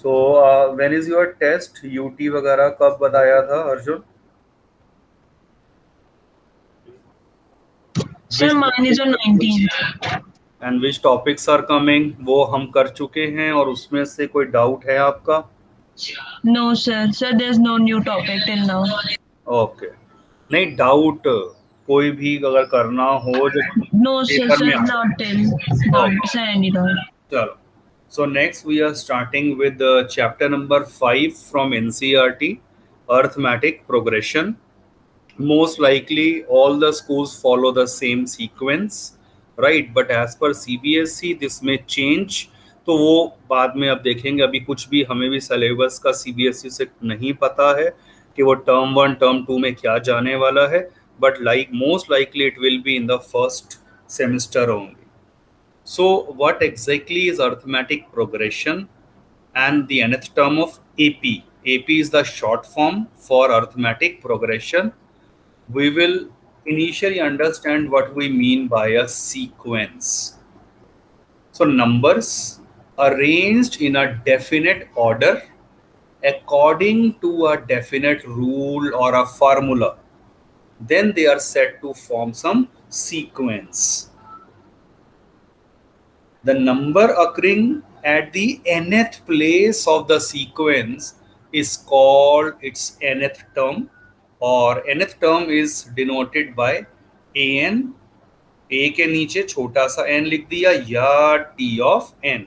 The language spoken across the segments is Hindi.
So when is your test? UT वगैरह कब बताया था Arjun? Sir, mine is on 19th. And which topics are coming, वो हम कर चुके हैं, और उसमें से कोई डाउट है आपका? No, sir. Sir, there's no new topic till now. Okay, नहीं डाउट कोई भी अगर करना हो जो No, sir. पेपर Sir, में आ not till. जाए। Not, sir, any doubt. चलो, so next we are starting with chapter number 5 from NCERT, arithmetic progression. Most likely all the schools follow the same sequence, right? But as per CBSE this may change, तो वो बाद में अब देखेंगे। अभी कुछ भी हमें भी सिलेबस का CBSE से नहीं पता है कि वो टर्म 1 टर्म 2 में क्या जाने वाला है, but like most likely it will be in the first semester only. So, what exactly is arithmetic progression and the nth term of AP? AP is the short form for arithmetic progression. We will initially understand what we mean by a sequence. So, numbers arranged in a definite order according to a definite rule or a formula, then they are said to form some sequence. The number occurring at the nth place of the sequence is called its nth term, or nth term is denoted by an. a के नीचे छोटा सा n लिख दिया या t of n.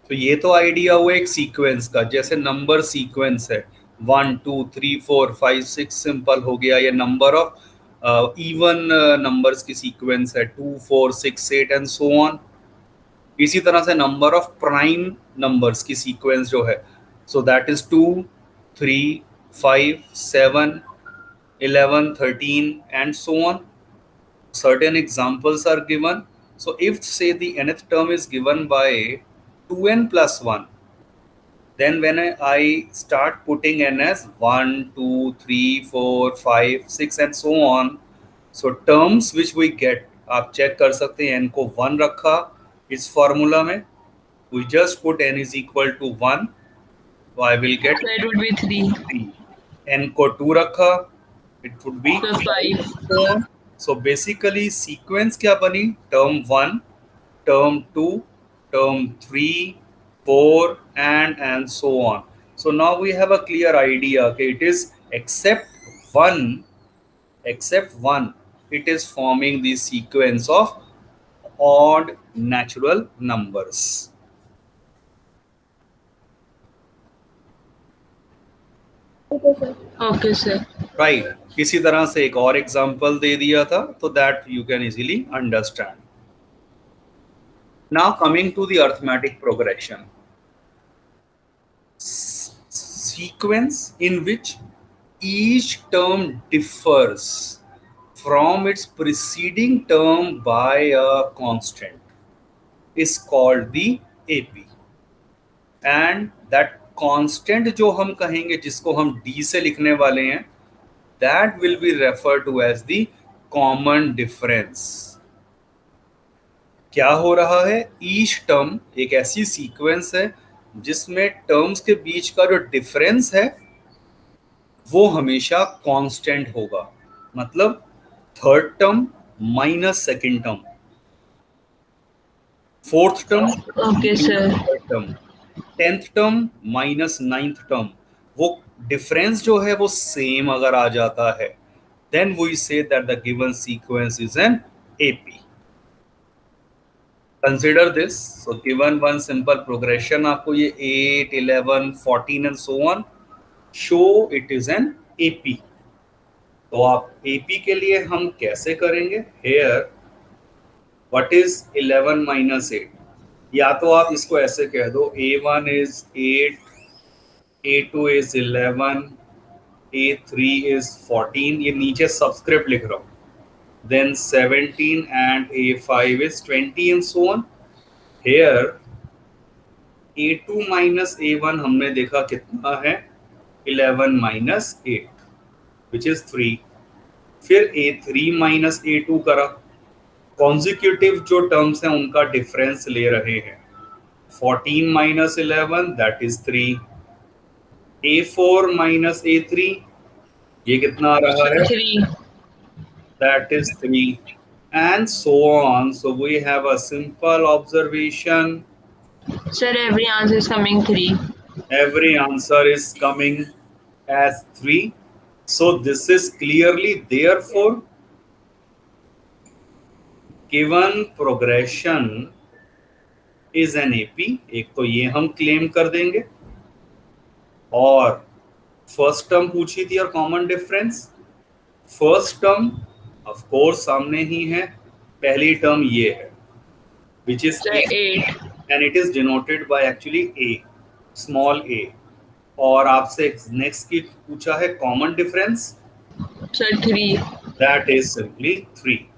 तो ये तो आइडिया हुआ एक सीक्वेंस का, जैसे नंबर सीक्वेंस है 1 2 3 4 5 6 सिंपल हो गया, या नंबर ऑफ इवन नंबर्स की सीक्वेंस है 2 4 6 8 एंड सो ऑन. इसी तरह से नंबर ऑफ प्राइम नंबर्स की सीक्वेंस जो है, so that is 2 3 5 7 11 13 and so on. Certain examples are given. So if say the nth term is given by 2n plus 1, then when I start putting n as 1 2 3 4 5 6 and so on, so terms which we get, आप चेक कर सकते हैं n को 1 रखा इस फॉर्मूला में, we just put n is equal to 1, so I will get So, it would be 3. 3. n को 2 रखा, it would be So, 5. 4. So basically sequence क्या बनी? term 1, term 2, term 3, 4 and so on. So now we have a clear idea. Okay, it is except one, it is forming the sequence of odd natural numbers. Okay, sir. Right. इसी तरह से एक और एग्जांपल दे दिया था, तो that you can easily understand. Now coming to the arithmetic progression. Sequence in which each term differs from its preceding term by a constant is called the AP. And that constant जो हम कहेंगे, जिसको हम D से लिखने वाले हैं, that will be referred to as the common difference. क्या हो रहा है? ईच टर्म एक ऐसी सीक्वेंस है जिसमें टर्म्स के बीच का जो डिफरेंस है वो हमेशा कांस्टेंट होगा. मतलब third term minus second term, fourth term Okay, sir. Third term, 10th term minus 9th term, वो डिफरेंस जो है वो सेम अगर आ जाता है, then we say that the given sequence is an AP. Consider this. So given one simple progression, आपको ये 8, 11, 14 and so on, show it is an AP. तो आप AP के लिए हम कैसे करेंगे? Here, what is 11 minus 8? या तो आप इसको ऐसे कह दो, A1 is 8, A2 is 11, A3 is 14. ये नीचे सबस्क्रिप्ट लिख रहा हूँ. Then 17 and A5 is 20 and so on. Here A2 minus A1 हमने देखा कितना है? 11 minus 8 which is 3. फिर A3 minus A2 करा, कॉन्जिक्यूटिव जो टर्म्स हैं उनका डिफरेंस ले रहे हैं. 14 minus 11 that is 3. A4 minus A3 ये कितना आ रहा है? 3. That is 3. And so on. So we have a simple observation. Sir, every answer is coming 3. Every answer is coming as 3. So this is clearly, therefore, given progression is an AP. एक तो ये हम क्लेम कर देंगे. और फर्स्ट टर्म पूछी थी और common difference. First term of course सामने ही है. पहली टर्म ये है which is Sir, 8. and it is denoted by actually a, small a. और आपसे नेक्स्ट की पूछा है common difference. Sir, 3. That is simply 3.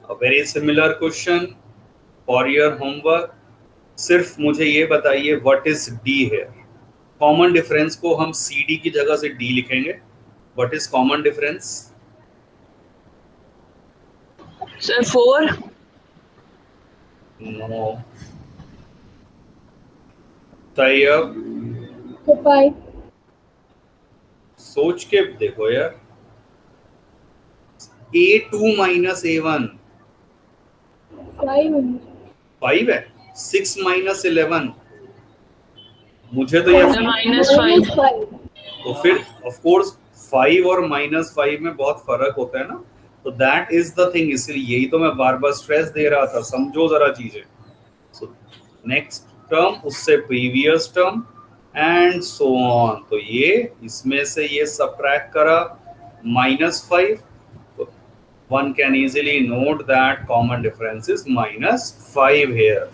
A very similar question for your homework. सिर्फ मुझे ये बताइए व्हाट इज डी है. कॉमन डिफरेंस को हम सी डी की जगह से डी लिखेंगे. What is common difference? Sir, 4. No. Tayyab तो 5. सोच के देखो यार. A2 minus A1 5 है. 6 minus 11 मुझे तो ये Sir, -5. तो फिर ऑफ कोर्स 5 और -5 में बहुत फर्क होता है ना. तो दैट इज द थिंग. इसलिए यही तो मैं बार बार स्ट्रेस दे रहा था. समझो जरा चीजें. सो नेक्स्ट टर्म उससे previous term and so on. तो ये इसमें से ये सबट्रैक्ट करा -5. तो one can easily note that common difference is -5 here.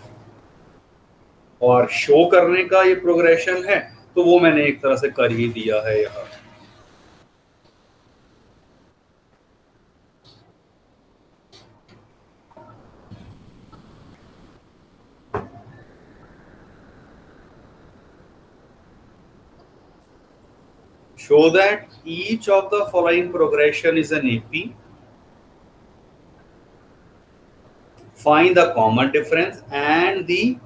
और शो करने का ये प्रोग्रेशन है तो वो मैंने एक तरह से कर ही दिया है यहाँ. Show that each of the following progression is an AP. Find the common difference and the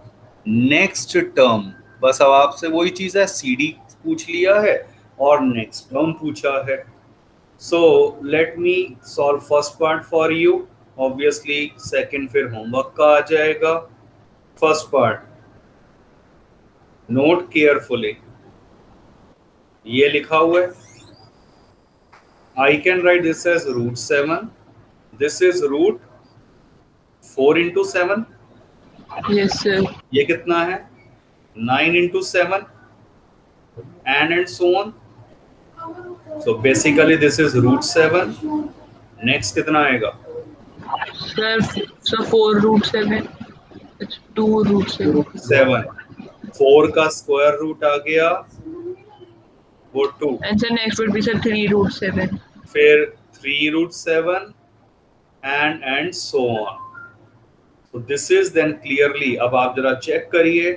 next term. बस अब आपसे वही चीज है. CD पूछ लिया है और नेक्स्ट टर्म पूछा है. So let me solve first part for you. Obviously second फिर होमवर्क का आ जाएगा. First part, note carefully. ये लिखा हुआ है. I can write this as √7. This is √4 into 7. Yes, sir. ये कितना है? 9 into 7 and so on. So basically this is √7. Next कितना आएगा? Sir, 4√7. It's 2√7. 7. 4 का स्क्वायर रूट आ गया वो 2. And sir, next would be sir 3√7. फिर 3√7 and so on. So this is then clearly. अब आप जरा चेक करिए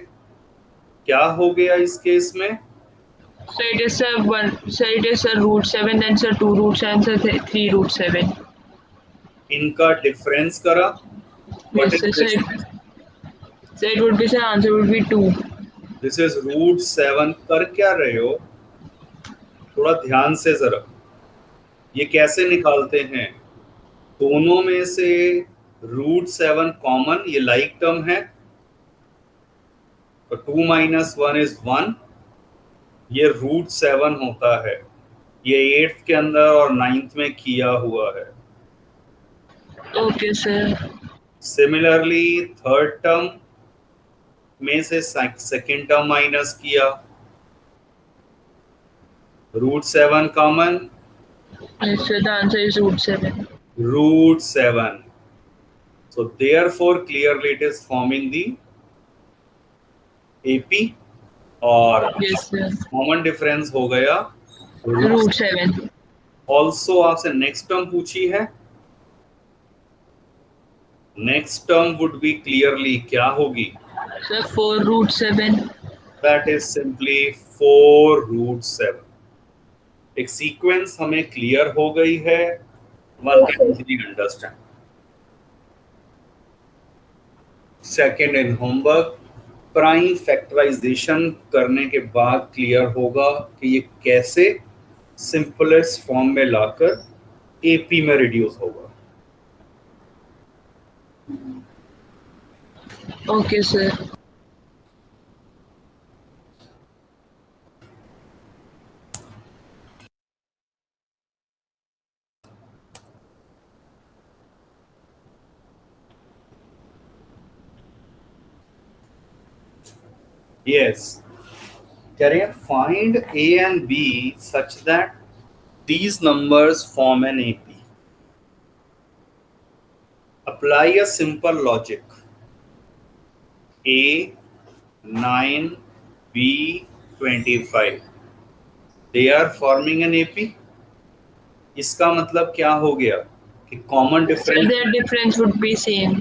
क्या हो गया इस केस में. So it is sir 1. Sir, it is sir √7. Then sir 2√7. Sir 3√7. इनका डिफरेंस करा. What Yes, is sir. this? So it would be sir answer would be 2. This is √7. कर क्या रहे हो? थोड़ा ध्यान से जरा. ये कैसे निकालते हैं? दोनों में से √7 कॉमन. ये लाइक टर्म है तो 2 - 1 is 1. ये √7 होता है. ये 8th के अंदर और 9th में किया हुआ है. Okay, sir. Similarly third term में से सेकेंड टर्म माइनस किया. √7 common. Yes, sir. The answer is √7. √7. So therefore clearly it is forming the AP. और Yes, sir. कॉमन डिफरेंस हो गया √7. ऑल्सो आपसे नेक्स्ट टर्म पूछी है. Next term would be clearly क्या होगी? Sir, 4 root 7. That is simply 4 root 7. एक सीक्वेंस हमें क्लियर हो गई है, one can easily understand. Second in homework, prime factorisation करने के बाद क्लियर होगा कि ये कैसे सिंपलेस्ट फॉर्म में लाकर एपी में रिड्यूस होगा. Okay, sir. Yes. Can find A and B such that these numbers form an AP. Apply a simple logic. A 9, B 25. They are forming an AP. इसका मतलब क्या हो गया कि common Sir, difference. their difference would be same.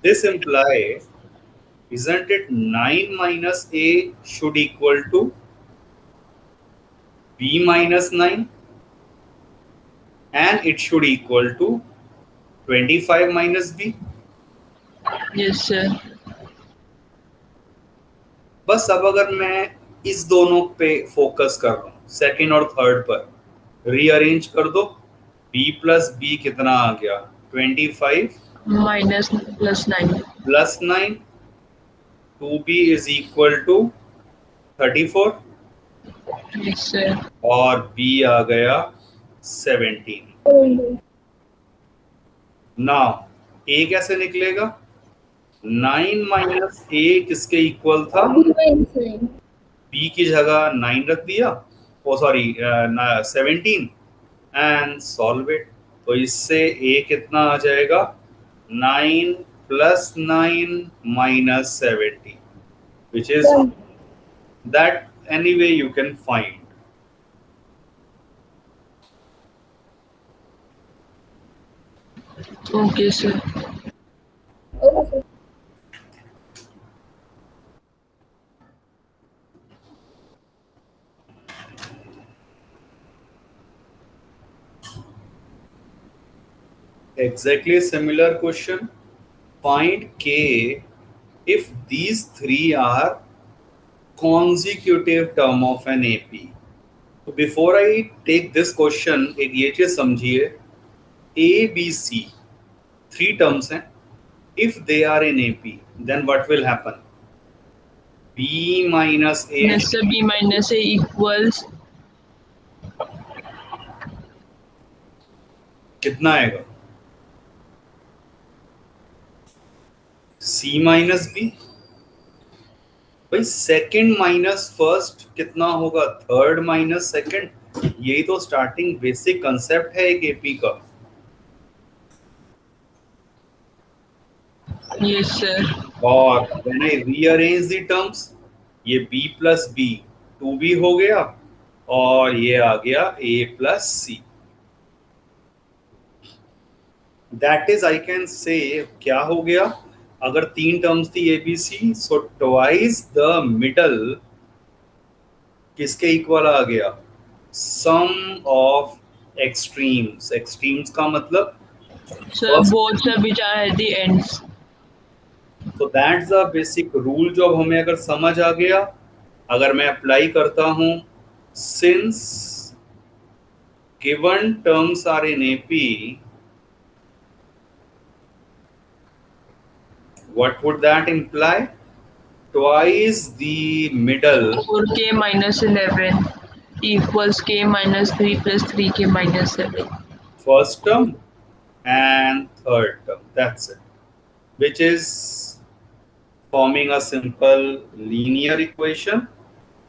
This implies, isn't it, 9 minus A should equal to B minus 9, and it should equal to 25 minus B. Yes, sir. बस अब अगर मैं इस दोनों पे फोकस कर रहा हूँ, सेकेंड और थर्ड पर, रीअरेंज कर दो. B प्लस बी कितना आ गया? 25 Minus plus 9. Plus 9. 2B is equal to 34 Yes, sir. और B आ गया 17. नाउ A कैसे निकलेगा? 9 माइनस A किसके इक्वल था? B की जगह 9 रख दिया, oh sorry 17, and solve it. तो इससे A कितना आ जाएगा? 9 plus 9 minus 17, which is that anyway you can find. Okay, sir. Exactly similar question. Find K if these three are consecutive term of an AP. So before I take this question, एक ये चीज समझिए, A, B, C three terms हैं. If they are in AP, then what will happen? B minus A Yes, sir. B minus A equals कितना आएगा? C minus B. भाई सेकंड माइनस फर्स्ट कितना होगा? Third minus second. यही तो स्टार्टिंग बेसिक कंसेप्ट है एक एपी का. yes, sir. और when I rearrange the terms, ये b प्लस बी 2b हो गया और ये आ गया a plus C. That is I can say क्या हो गया, अगर तीन टर्म्स थी ABC, so twice the middle किसके इक्वल आ गया? Sum of extremes. एक्सट्रीम्स का मतलब Sir, both sir which are at the ends. तो दैट्स द बेसिक रूल. जो अब हमें अगर समझ आ गया, अगर मैं अप्लाई करता हूं, since given terms are in AP, what would that imply? Twice the middle 4k minus 11 equals k minus 3 plus 3k minus 7. first term and third term. That's it. Which is forming a simple linear equation.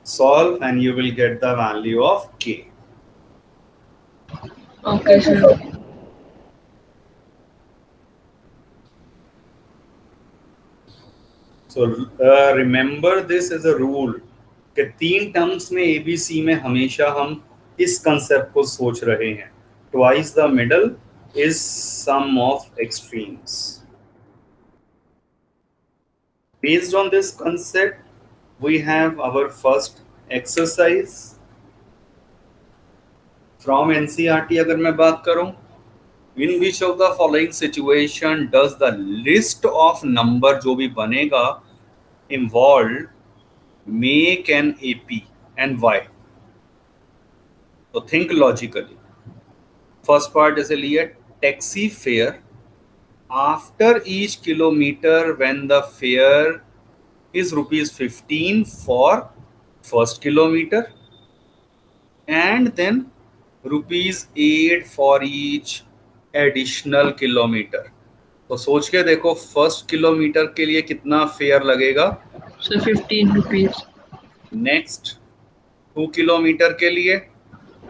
Solve and you will get the value of k. Okay, sir. So remember this as a rule कि तीन टर्म्स में एबीसी में हमेशा हम इस कंसेप्ट को सोच रहे हैं. Twice the middle is sum of extremes. Based on this concept, we have our first exercise from NCERT. अगर मैं बात करूं, in which of the following situation does the list of number जो भी बनेगा involved make an AP and why? तो think logically. First part जैसे लिए taxi fare after each kilometer when the fare is rupees 15 for first kilometer and then rupees 8 for each additional kilometer. तो सोच के देखो फर्स्ट किलोमीटर के लिए कितना फेयर लगेगा. So 15 rupees. नेक्स्ट 2 किलोमीटर के लिए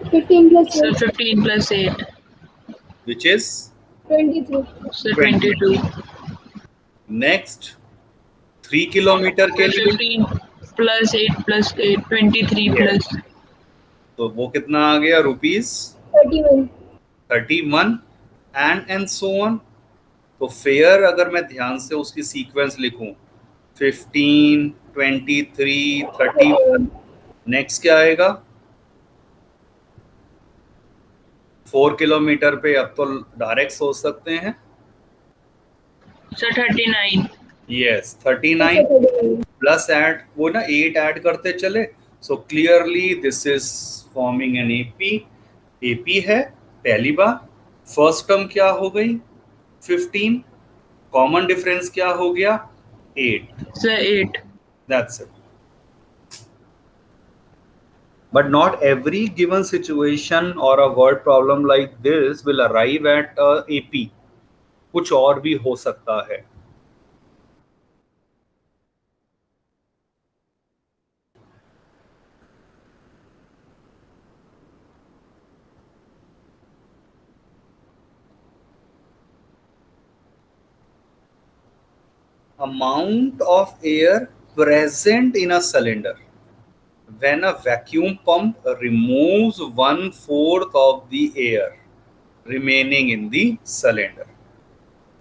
15 plus So 8, 15 plus 8. Which is 23. So 22. Next 3 kilometre के So लिए 15 plus 8 plus 8. 23 plus. तो वो कितना आ गया रुपीज 31. 31 and so on. तो फेयर अगर मैं ध्यान से उसकी सीक्वेंस लिखूं 15, 23, 31, नेक्स्ट क्या आएगा 4 किलोमीटर पे. अब तो डायरेक्ट सोच सकते हैं. So 39. यस 39 प्लस ऐड वो ना 8 ऐड करते चले. So clearly this is forming an AP. AP है पहली बार. फर्स्ट टर्म क्या हो गई 15. कॉमन डिफरेंस क्या हो गया 8. So 8. That's it. But not every given situation or a word problem like this will arrive at a AP. कुछ और भी हो सकता है. Amount of air present in a cylinder when a vacuum pump removes 1/4 of the air remaining in the cylinder.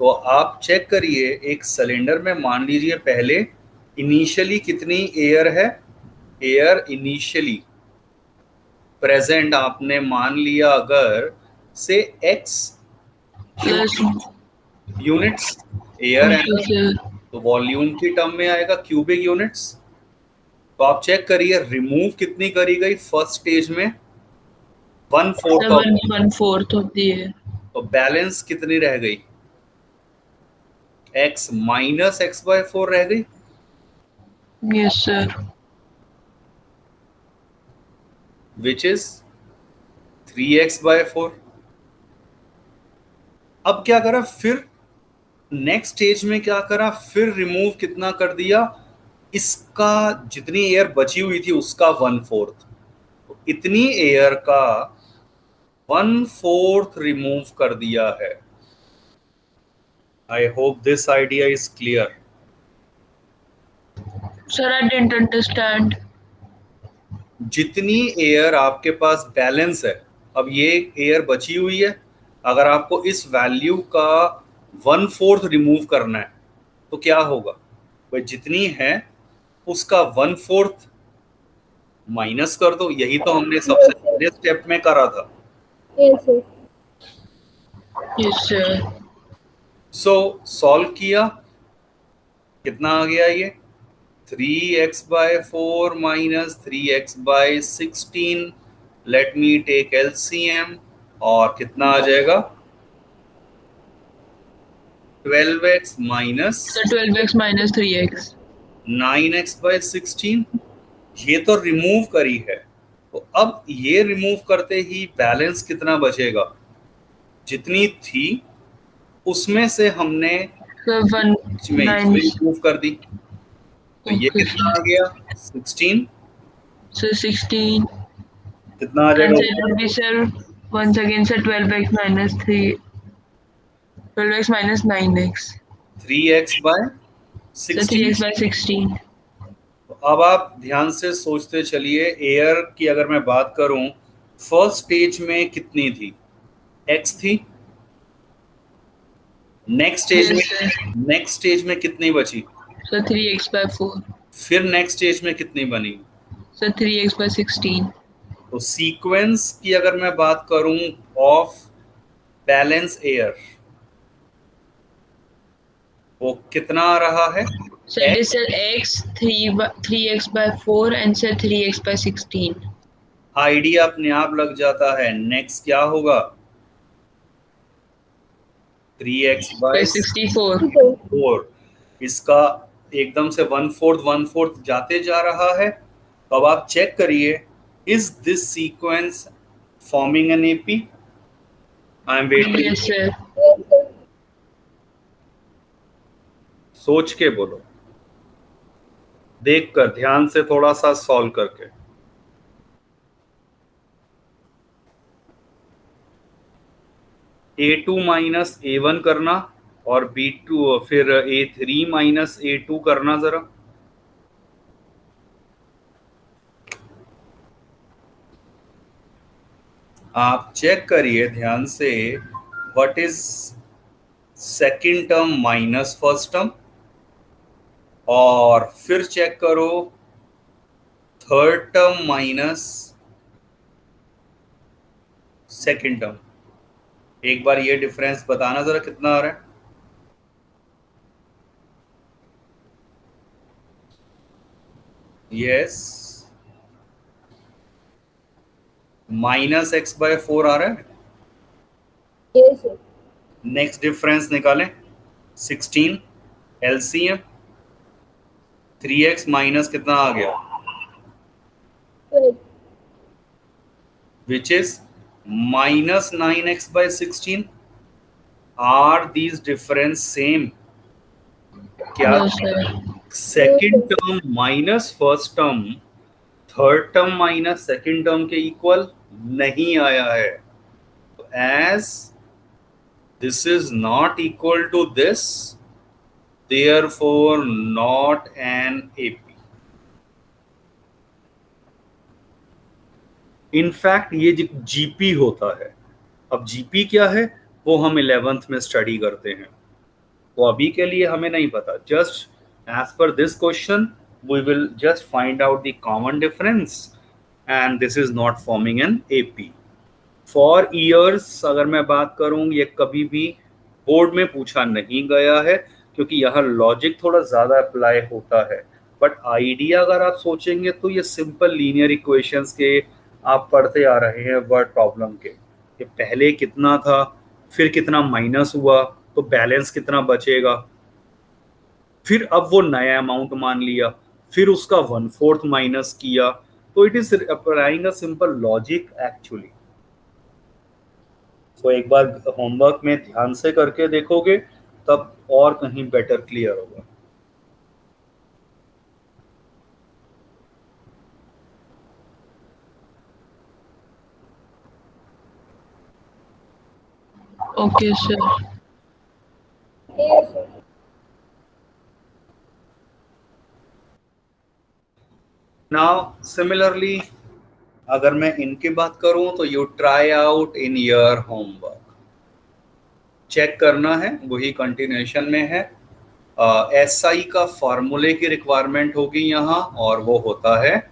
तो आप चेक करिए एक सिलेंडर में मान लीजिए पहले इनिशियली कितनी एयर है. एयर इनिशियली प्रेजेंट आपने मान लिया अगर से x Plus. यूनिट्स एयर है Plus. तो वॉल्यूम की टर्म में आएगा क्यूबिक यूनिट्स. तो आप चेक करिए रिमूव कितनी करी गई फर्स्ट स्टेज में 1/4 1/4 of the air. तो बैलेंस कितनी रह गई x माइनस x/4 रह गई. Yes, sir. Which is 3x/4. अब क्या करा फिर नेक्स्ट स्टेज में क्या करा फिर रिमूव कितना कर दिया इसका जितनी एयर बची हुई थी उसका 1/4. तो इतनी एयर का 1/4 रिमूव कर दिया है. I hope this idea is clear. Sir, I didn't understand. जितनी एयर आपके पास बैलेंस है अब ये एयर बची हुई है. अगर आपको इस वैल्यू का 1/4 रिमूव करना है तो क्या होगा भाई जितनी है उसका 1/4 माइनस कर दो. यही तो हमने सबसे पहले स्टेप में करा था. Yes, sir. Yes, sir. So solve किया कितना आ गया ये 3x/4 minus 3x/16. Let me take LCM और कितना आ जाएगा 12x minus So 12x minus 3x. 9x/16. ये तो रिमूव करी है. तो अब ये रिमूव करते ही बैलेंस कितना बचेगा जितनी थी उसमें से हमने So 1 में 9. रिमूव कर दी. तो ये Okay. कितना आ गया 16. So 16. कितना आ And जाएगा so it would be, sir, once again, sir, 12x minus 3. 12x minus 9x. 3x by So 16. 3x by 16. तो अब आप ध्यान से सोचते चलिए एयर की अगर मैं बात करूं फर्स्ट स्टेज में कितनी थी x थी. Next stage Yes, sir. में कितनी बची सर 3x by 4. फिर नेक्स्ट स्टेज में कितनी बनी? Sir 3x by 16. तो सीक्वेंस की अगर मैं बात करूं ऑफ बैलेंस एयर, वो कितना आ रहा है? So it is sir x 3x by 4 and sir 3x by 16. Idea अपने आप लग जाता है। नेक्स्ट क्या होगा? 3x By bye 64. 4। इसका एकदम से 1/4 जाते जा रहा है। तो अब आप चेक करिए, is this sequence forming an AP? I am waiting. Yes sir. Yes, sir. सोच के बोलो, देख कर ध्यान से थोड़ा सा सॉल्व करके। A2 माइनस A1 करना और B2 फिर A3 माइनस A2 करना जरा। आप चेक करिए ध्यान से, what is second term minus first term, और फिर चेक करो third term minus second term. एक बार ये डिफरेंस बताना जरा कितना आ रहा है। यस, -x/4 आ रहा है। Yes, sir. नेक्स्ट डिफरेंस निकालें, 16 एलसीएम, 3x माइनस कितना आ गया, 12. which is -9x/16। Are these difference same? क्या No sir. Second term minus first term third term minus second term के इक्वल नहीं आया है? As this is not equal to this, therefore not an AP। In fact ये जीपी होता है। अब जीपी क्या है वो हम 11th में स्टडी करते हैं, तो अभी के लिए हमें नहीं पता। Just as per this question we will just find out the common difference, and this is not forming an AP. For years अगर मैं बात करूं, ये कभी भी बोर्ड में पूछा नहीं गया है, क्योंकि यहाँ लॉजिक थोड़ा ज़्यादा अप्लाई होता है। बट आइडिया अगर आप सोचेंगे तो ये सिंपल लीनियर इक्वेशंस के आप पढ़ते आ रहे हैं वर्ड प्रॉब्लम के, कि पहले कितना था, फिर कितना माइनस हुआ, तो बैलेंस कितना बचेगा, फिर अब वो नया अमाउंट मान लिया, फिर उसका 1/4 माइनस किया। तो it is applying a simple logic actually. तो एक बार होमवर्क में ध्यान से करके देखोगे तब और कहीं बेटर क्लियर होगा। Okay sir. Yes, sir. Now similarly अगर मैं इनकी बात करूं तो you try out in your homework, check करना है, वही कंटिन्यूएशन में है। एसआई का फॉर्मूले की रिक्वायरमेंट होगी यहाँ, और वो होता है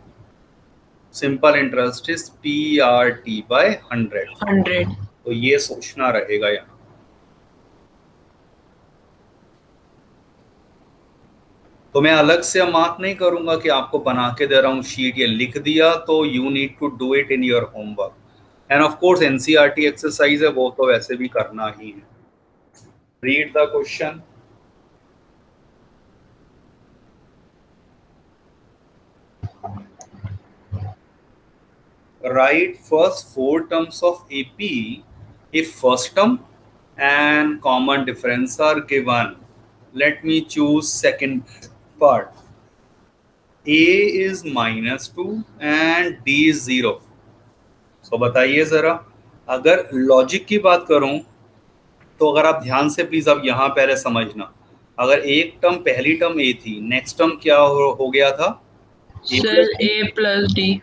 सिंपल इंटरेस्ट इज PRT/100। 100. तो ये सोचना रहेगा यहाँ। तो मैं अलग से मार्क नहीं करूंगा कि आपको बना के दे रहा हूँ शीट, ये लिख दिया, तो you need to do it in your homework. And of course NCERT exercise है, वो तो वैसे भी करना ही है। Read the question. Write first 4 terms of AP if first term and common difference are given. Let me choose second part. A is -2 and D is 0. So बताइए जरा, अगर लॉजिक की बात करूं तो अगर आप ध्यान से प्लीज अब यहाँ पहले समझना, अगर एक टर्म पहली टर्म A थी, नेक्स्ट टर्म क्या हो गया था? Sir A plus D.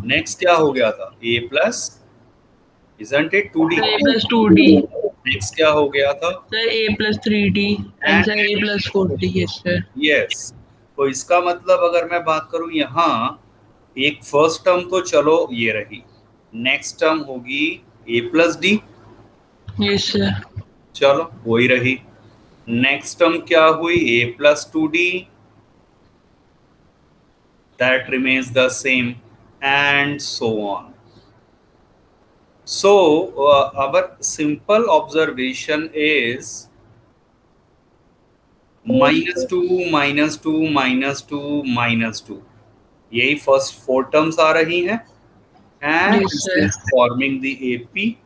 Next क्या हो गया था? A plus, isn't it 2D? Sir A plus 2D. Next क्या हो गया था? Sir A plus 3D. And sir A plus 4D. Yes sir. Yes, तो इसका मतलब अगर मैं बात करूं यहाँ, एक फर्स्ट टर्म तो चलो ये रही, नेक्स्ट टर्म होगी a plus d, Yes, sir. चलो वही रही। नेक्स्ट टर्म क्या हुई, a plus two d, that remains the same, and so on. So our simple observation is Yes, minus sir. Two minus two minus two minus two, यही फर्स्ट फोर टर्म्स आ रही हैं, and Yes, this sir. Is forming the AP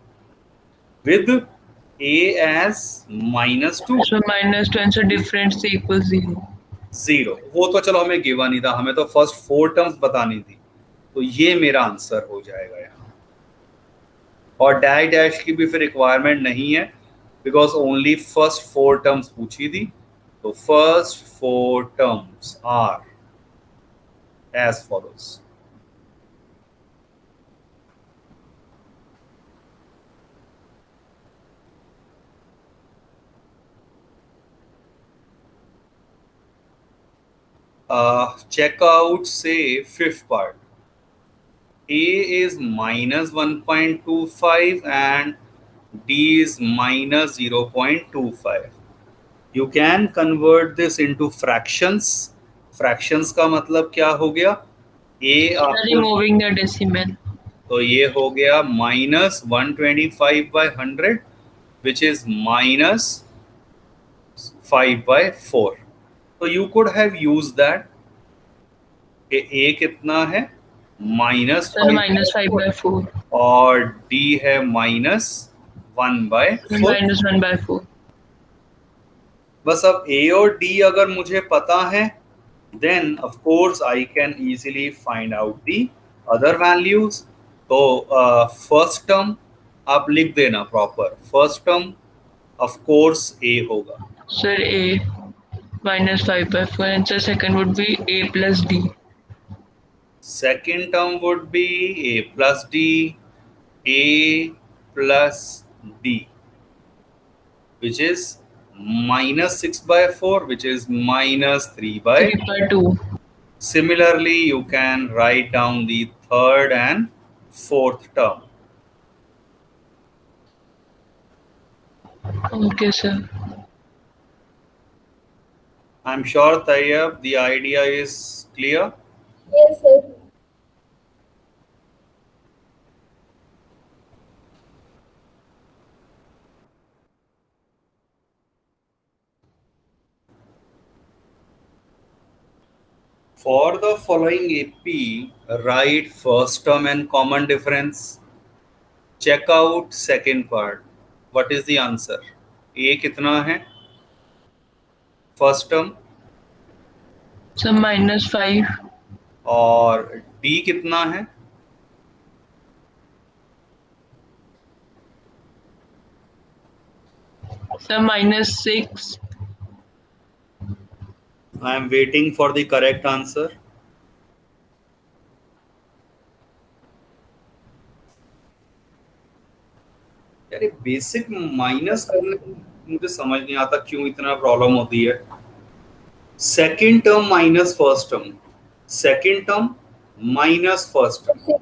with a as minus 2 So minus 2 and so difference equals 0. 0। वो तो चलो हमें गिवन ही था, हमें तो फर्स्ट फोर टर्म्स बतानी थी, तो ये मेरा आंसर हो जाएगा यहाँ। और डैश डैश की भी फिर रिक्वायरमेंट नहीं है, because only first four terms पूछी थी। तो first four terms are as follows. Check out से fifth part, a is minus 1.25 and d is minus 0.25. You can convert this into fractions। fractions का मतलब क्या हो गया, a आपको, Removing the decimal. तो ये हो गया माइनस 125/100 विच इज माइनस 5/4। तो you could have use that कि a कितना है, माइनस So minus 5 by 4. और d है माइनस 1/4। Minus 1 by 4. बस अब a और d अगर मुझे पता है, then of course I can easily find out the other values। तो फर्स्ट टर्म आप लिख देना proper, first term of course a होगा, Sir, A minus 5 by 4 and so second would be A plus D. second term would be a plus d, a plus d, which is minus 6/4, which is minus 3 by 3 by 2. Similarly, you can write down the third and fourth term। Okay, sir. I'm sure Tayyab, the idea is clear। Yes, sir. For the following AP, write first term and common difference। Check out second part। What is the answer? A कितना है फर्स्ट टर्म, So minus 5. और D कितना है, So minus 6. I am waiting for the correct answer। यार ये बेसिक माइनस करने में मुझे समझ नहीं आता क्यों इतना प्रॉब्लम होती है। Second term minus first term, second term minus first term, 6.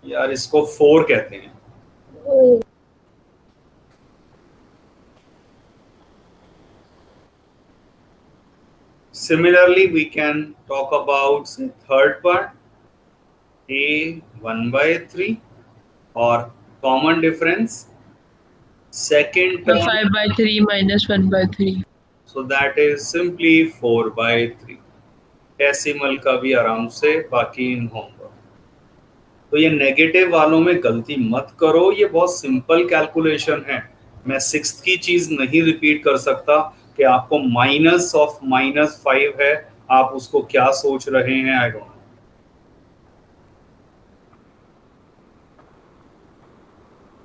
यार इसको 4 कहते हैं। Hmm. Similarly, we can talk about say, third part, a 1/3, or common difference, second So term, 5 by 3 minus 1 by 3. so that is simply 4/3। Decimal का भी आराम से बाकी इन होगा। तो ये नेगेटिव वालों में गलती मत करो, ये बहुत सिंपल कैलकुलेशन है। मैं सिक्स्थ की चीज नहीं रिपीट कर सकता कि आपको माइनस ऑफ -5 है, आप उसको क्या सोच रहे हैं, I don't know.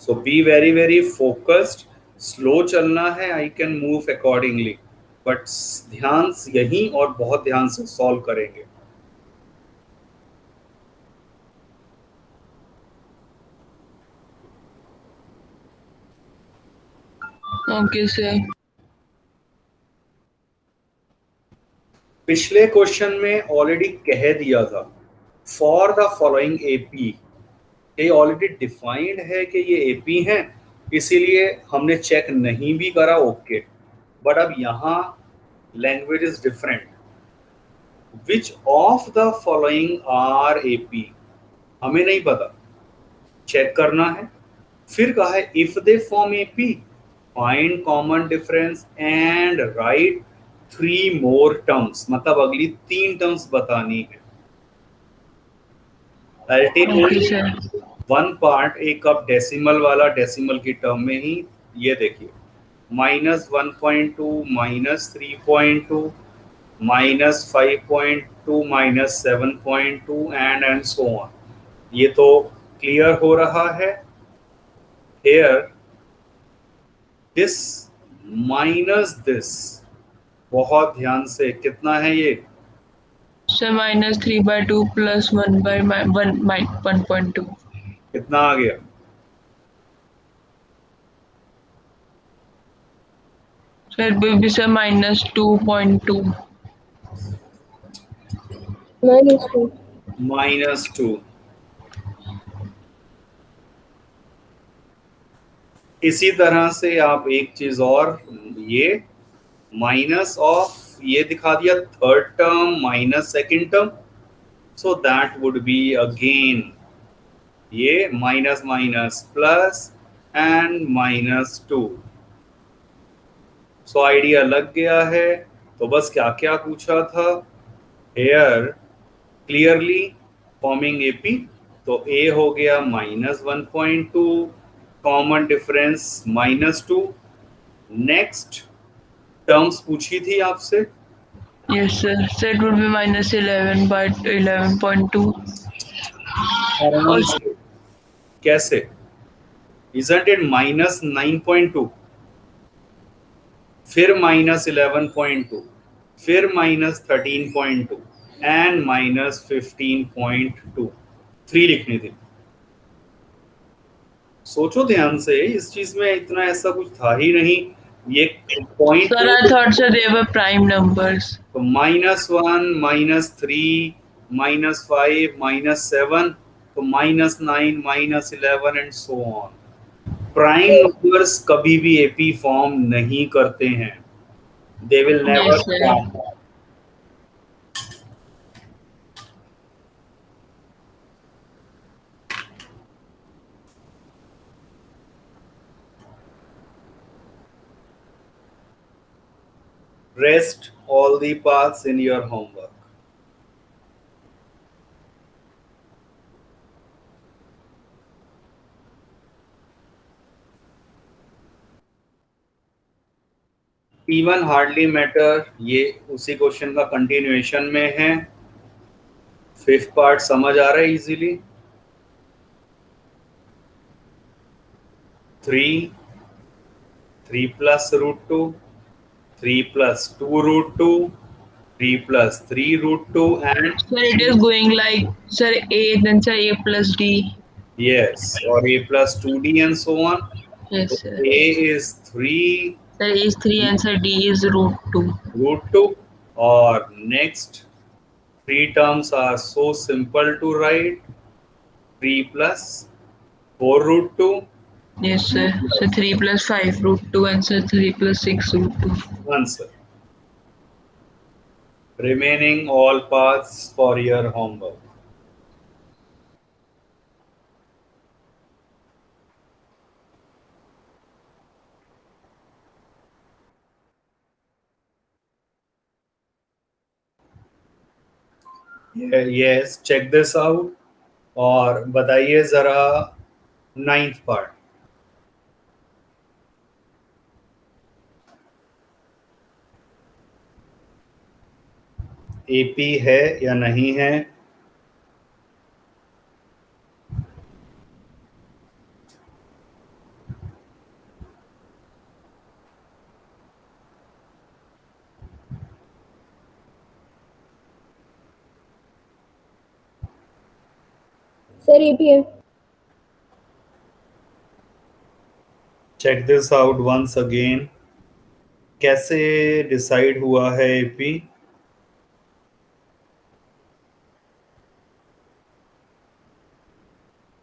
So be very very focused, slow चलना है, I can move accordingly, but ध्यान यहीं और बहुत ध्यान से सॉल्व करेंगे। Okay, sir. पिछले क्वेश्चन में ऑलरेडी कह दिया था फॉर द फॉलोइंग एपी, ये ऑलरेडी डिफाइंड है कि ये एपी है, इसीलिए हमने चेक नहीं भी करा, ओके। बट अब यहाँ language is different. Which of the following are AP, हमें नहीं पता, चेक करना है। फिर कहा है if they form AP find common difference and write 3 more terms, मतलब अगली 3 टर्म्स बतानी है। I take okay only sir. One part, एक अब डेसिमल वाला, डेसिमल की टर्म में ही। ये देखिए -1.2 -3.2 -5.2 -7.2 एंड सो ऑन। ये तो क्लियर हो रहा है। हेयर दिस माइनस दिस, बहुत ध्यान से, कितना है ये? Sir -3/2 plus 1/1.2। कितना आ गया? Sir it will be sir -2.2। -2. -2। इसी तरह से आप एक चीज और, ये माइनस ऑफ, ये दिखा दिया third term minus second term, so that would be again ये minus minus plus and -2। So idea लग गया है। तो बस क्या क्या पूछा था, हेयर क्लियरली फॉर्मिंग एपी, तो ए हो गया -1.2, कॉमन डिफरेंस -2। नेक्स्ट टर्म्स पूछी थी आपसे, Yes sir, so it would be -11/11.2। आराम और से, कैसे? इजंट इट -9.2, फिर -11.2, फिर -13.2 एंड -15.2, 3 लिखनी थी। सोचो ध्यान से, इस चीज में इतना ऐसा कुछ था ही नहीं। ये point sir, I thought sir they were prime numbers। तो -1 -3 -5 -7, तो -9 -11 and so on. Prime numbers कभी भी एपी फॉर्म नहीं करते हैं, they will Yes never sir। Form. Rest all the paths in your homework. P1 hardly matter, ये उसी क्वेश्चन का कंटिन्यूएशन में है। फिफ्थ पार्ट समझ आ रहा है easily. 3 3 plus √2, 3 plus 2 √2, 3 plus 3 √2 and Sir, it is going like sir A, then sir A plus D। Yes, और a plus 2d and so on. Yes तो sir। a is 3 Sir A is 3 and sir D is √2। √2, और next 3 terms are so simple to write, 3 plus 4 √2 Yes sir, so 3 plus 5 √2 and sir 3 plus 6 √2। answer. Remaining all paths for your homework. Yes, check this out और बताइए जरा 9th पार्ट। एपी है या नहीं है? Sir, APM. Check this out once again, कैसे डिसाइड हुआ है एपी?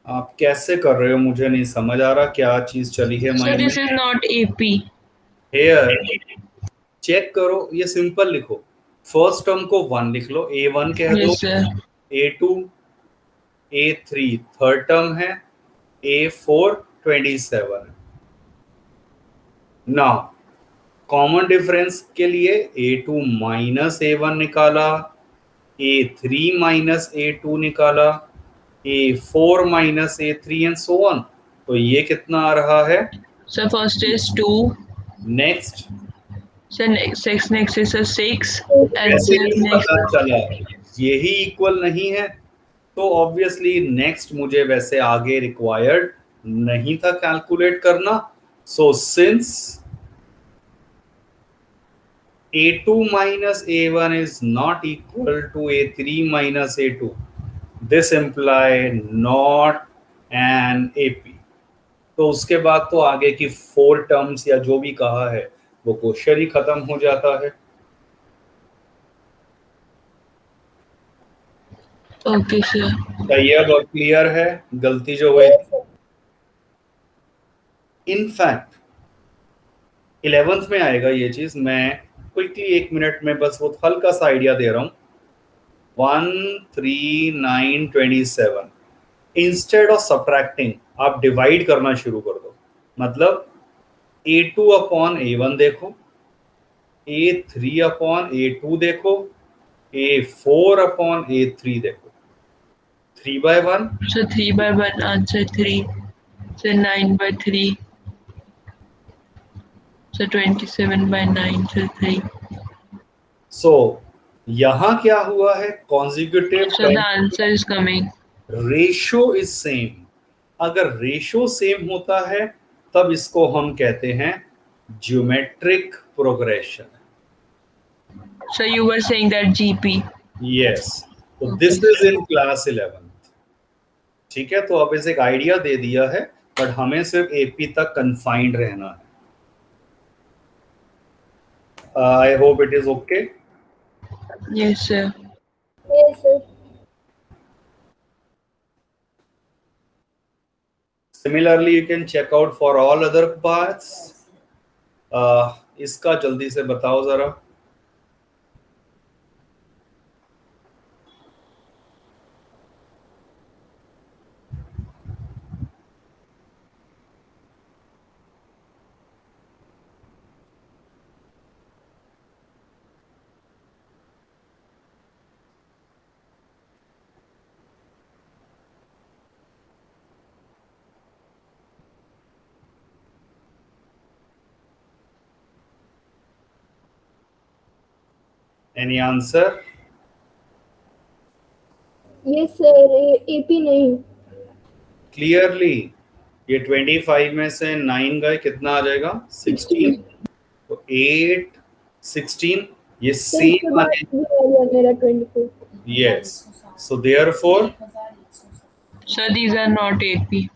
आप कैसे कर रहे हो, मुझे नहीं समझ आ रहा क्या चीज चली है So माइंड this में। is not AP. Here check करो, ये सिंपल लिखो। फर्स्ट टर्म को 1 लिख लो, A1 कह दो, Yes, sir. A2, A3 third term है, A4 27 है। नाउ कॉमन डिफरेंस के लिए A2 माइनस A1 निकाला, A3 माइनस A2 निकाला, A4 minus A3 and so on. तो ये कितना आ रहा है? So first is 2. Next So next is a 6. And कैसे so next. पता चला? यही इक्वल नहीं है, तो ऑब्वियसली नेक्स्ट मुझे वैसे आगे रिक्वायर्ड नहीं था कैलकुलेट करना। So since A2 minus A1 is not equal to A3 minus A2, this imply not an AP। तो उसके बाद तो आगे की 4 टर्म्स या जो भी कहा है वो क्वेश्चन ही खत्म हो जाता है। Okay, sir. तैयार और क्लियर है गलती जो हुई? Yes, sir. इनफैक्ट 11th में आएगा ये चीज। मैं क्विकली 1 मिनट में बस वो हल्का सा आइडिया दे रहा हूँ। 13927 इंस्टेड ऑफ सब्ट्रैक्टिंग आप डिवाइड करना शुरू कर दो। मतलब A2 अपॉन A1 देखो, A3 अपॉन A2 देखो, A4 अपॉन A3 देखो। 3/1 So 3 by 1 answer 3. So 9 by 3. So 27 by 9. So 3. सो यहां क्या हुआ है? Consecutive So the answer is coming. Ratio is same. अगर रेशियो सेम होता है तब इसको हम कहते हैं geometric progression. So you were saying that GP. Yes, तो this is in class 11th। ठीक है, तो अब इसे एक आइडिया दे दिया है, बट हमें सिर्फ एपी तक कंफाइंड रहना है। I hope it is okay. Yes, sir. Yes, sir. Similarly you can check out for all other parts. इसका जल्दी से बताओ जरा। Any answer? Yes, sir. AP नहीं. क्लियरली ये 25 में से 9 गए, कितना आ जाएगा? 16। तो 8 16 ये Sir, इसके सेम बाद भी आ गया मेरा 24. Yes. So therefore So these are not AP.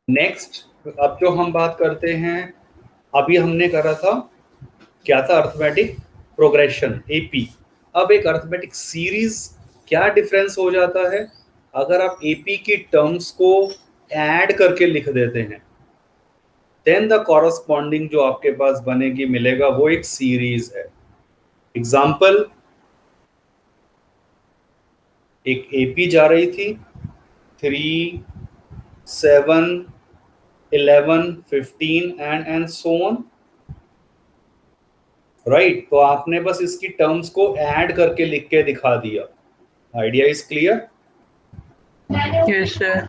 Next अब जो हम बात करते हैं, अभी हमने करा था क्या था? Arithmetic progression AP. अब एक अर्थमेटिक सीरीज, क्या डिफरेंस हो जाता है अगर आप एपी की टर्म्स को ऐड करके लिख देते हैं, देन द कॉरस्पॉन्डिंग जो आपके पास बनेगी मिलेगा वो एक सीरीज है। एग्जाम्पल, एक एपी जा रही थी 3 7 11 15 एंड सो ऑन, राइट। तो आपने बस इसकी टर्म्स को ऐड करके लिख के दिखा दिया। Idea is clear? Yes, sir.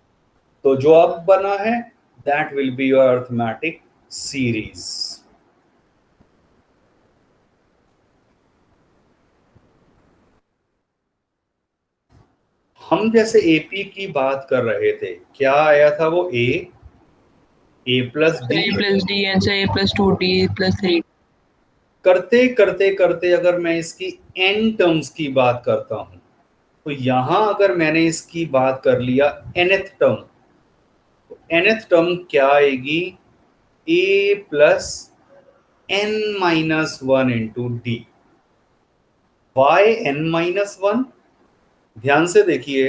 तो जो अब बना है that will be your arithmetic series. हम जैसे एपी की बात कर रहे थे, क्या आया था वो? A plus So d. A plus D and so A plus 2D plus 3. करते करते करते अगर मैं इसकी एन टर्म्स की बात करता हूं, तो यहां अगर मैंने इसकी बात कर लिया nth टर्म, तो nth टर्म क्या आएगी? a plus n minus 1 into D. y n-1, ध्यान से देखिए,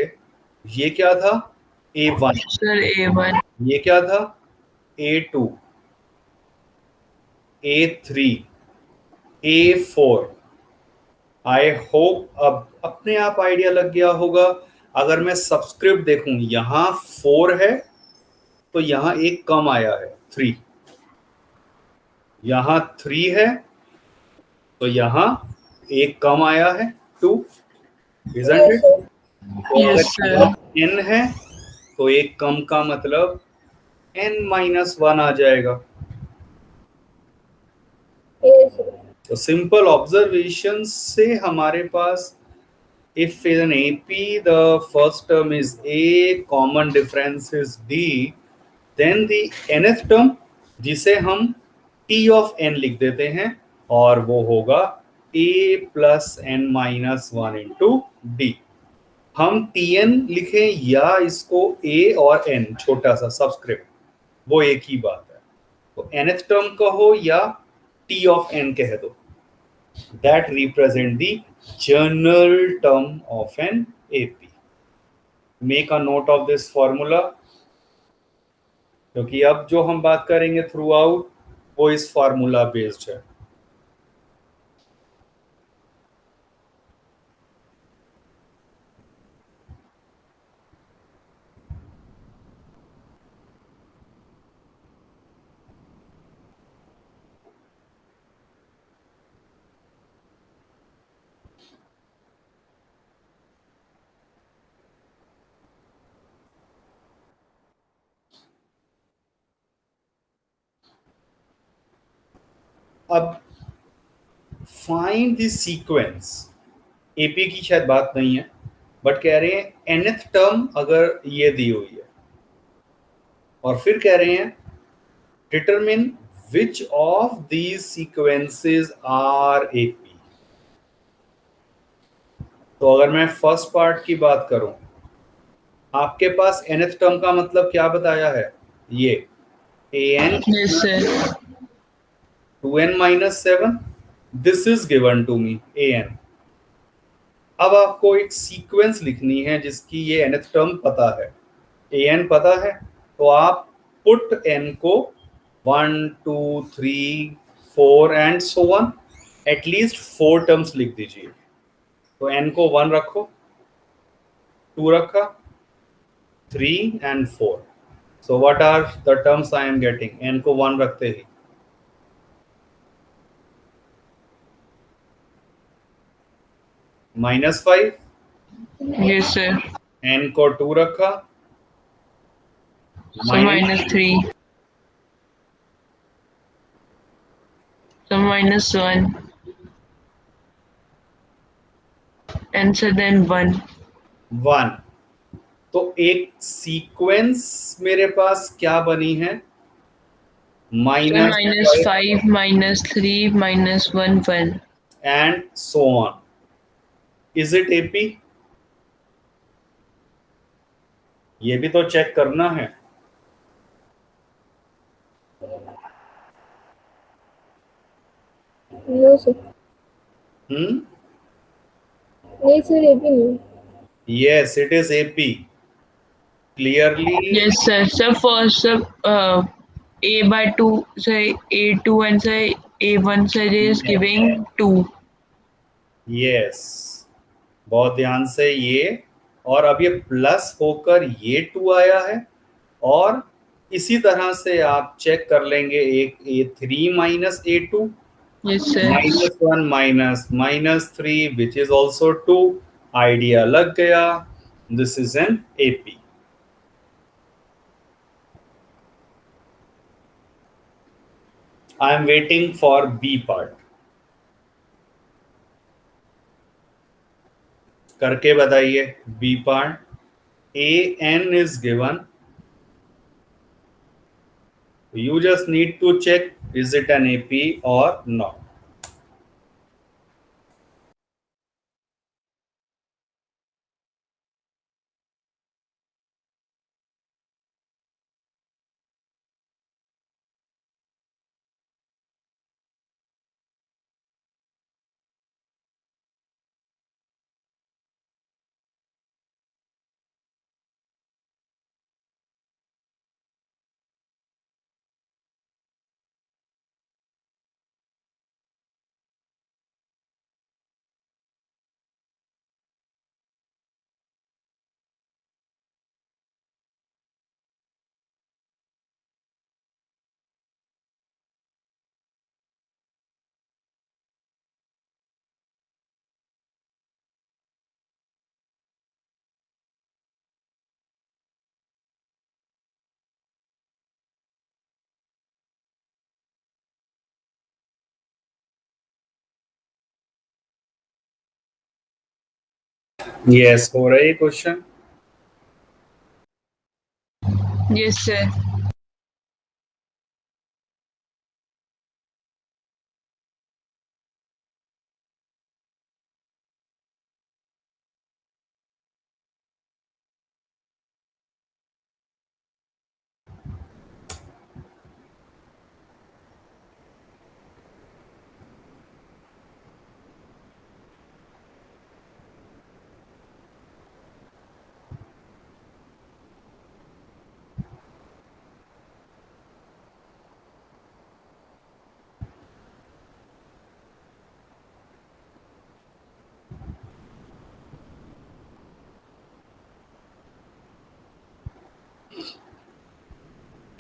ये क्या था, a1, सर A1, ये क्या था, a2, a3, a4। I hope अब अपने आप आइडिया लग गया होगा। अगर मैं सबस्क्रिप्ट देखूं, यहां 4 है तो यहां एक कम आया है 3, यहां 3 है तो यहां एक कम आया है 2, इजंट Yes, इट? sir. तो यस अगर सर, n है तो एक कम का मतलब n-1 आ जाएगा। Yes, sir. तो सिंपल ऑब्जर्वेशन से हमारे पास, if in AP the first term is A, common difference is D, then the nth term, जिसे हम T of n लिख देते हैं, और वो होगा A plus n-1 into D। हम Tn लिखें या इसको A और n छोटा सा सबस्क्रिप्ट, वो एक ही बात है। तो nth टर्म कहो या T of n कह दो, that represent the general term of an AP। Make a note of this formula, क्योंकि अब जो हम बात करेंगे थ्रू आउट वो इस फार्मूला बेस्ड है। अब फाइंड द सीक्वेंस, एपी की शायद बात नहीं है, बट कह रहे हैं nth टर्म अगर ये दी हुई है, और फिर कह रहे हैं determine which of these sequences are AP. तो अगर मैं फर्स्ट पार्ट की बात करूं, आपके पास nth टर्म का मतलब क्या बताया है, ये an yes sir, 2n-7, this is given to me an। अब आपको एक सीक्वेंस लिखनी है जिसकी ये nth टर्म पता है, an पता है, तो आप पुट n को 1 2 3 4 and so on, at least 4 terms लिख दीजिए। तो n को 1 रखो, 2 रखा, 3 and 4। So what are the terms I am getting, n को 1 रखते ही -5, यस सर, n को 2 रखा, सो -3, सो -1, and so then 1. 1। तो एक सीक्वेंस मेरे पास क्या बनी है, So -5 -5, -3, -1, 1. And so on. Is it AP? ये भी तो चेक करना है। No, sir. हम्म, नहीं सर, AP नहीं। Yes it is AP clearly. Yes, sir. So first, A by 2, say A2 and say A1 say is giving 2. Yes, बहुत ध्यान से ये, और अब ये प्लस होकर ये 2 आया है, और इसी तरह से आप चेक कर लेंगे एक A3 minus A2, Yes, sir. -1 minus -3 is also ऑल्सो 2। आइडिया लग गया, this is an AP. I am waiting for B part, करके बताइए B part. A n is given, you just need to check is it an AP or not। Yes, हो रहा है क्वेश्चन। Yes, sir.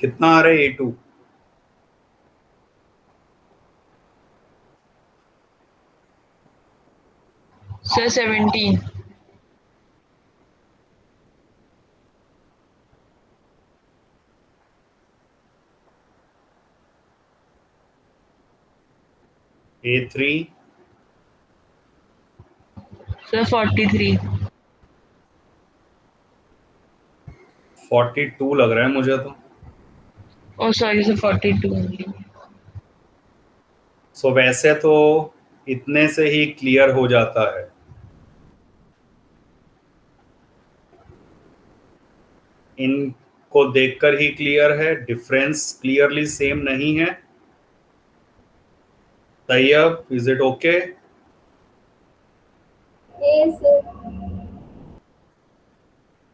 कितना आ रहा है A2? Sir, 17. A3? Sir, 43. 42 लग रहा है मुझे तो। Oh, sorry, sir, 42 only. सो वैसे तो इतने से ही क्लियर हो जाता है। इनको देखकर ही क्लियर है, डिफरेंस क्लियरली सेम नहीं है। Tayyab, is it okay? Yes, sir.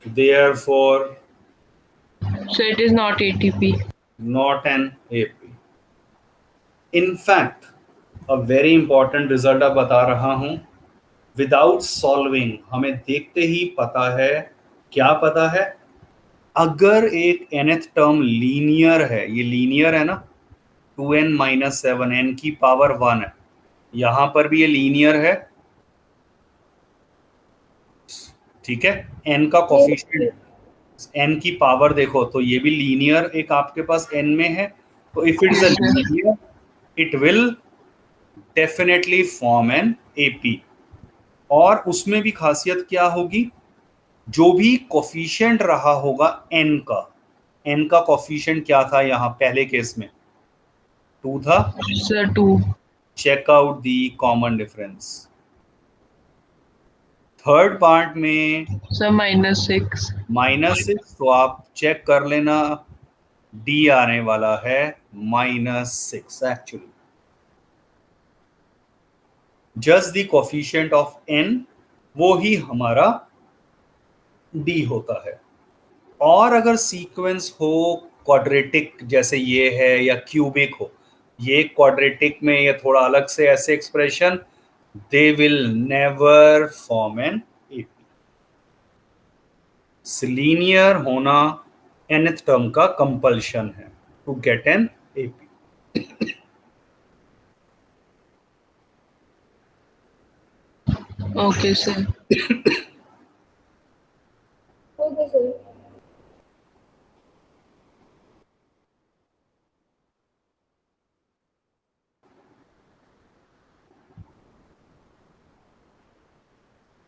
Therefore So it is not ATP. not an AP. In fact, a very important result अब बता रहा हूं। विदाउट सॉल्विंग हमें देखते ही पता है। क्या पता है? अगर एक nth टर्म लीनियर है, ये लीनियर है ना, 2n-7, n की पावर 1 है। यहां पर भी ये लीनियर है, ठीक है। n का Yes, कोफिशिएंट, sir. n की पावर देखो तो ये भी लीनियर एक आपके पास n में है। तो if it is a Yes, sir. Linear, it will definitely form an AP. और उसमें भी खासियत क्या होगी? जो भी कोफिशिएंट रहा होगा n का कोफिशिएंट क्या था यहाँ पहले केस में? 2 था। Sir, 2. Check out the common difference. Third part में Sir, -6. -6, तो आप चेक कर लेना, डी आने वाला है -6 actually. Just the coefficient of n, वो ही हमारा डी होता है। और अगर सीक्वेंस हो क्वाड्रेटिक, जैसे ये है, या क्यूबिक हो, ये क्वाड्रेटिक में या थोड़ा अलग से ऐसे expression, they will never form an AP. Linear होना nth टर्म का कंपल्शन है to get an AP. Okay, sir. Okay, sir.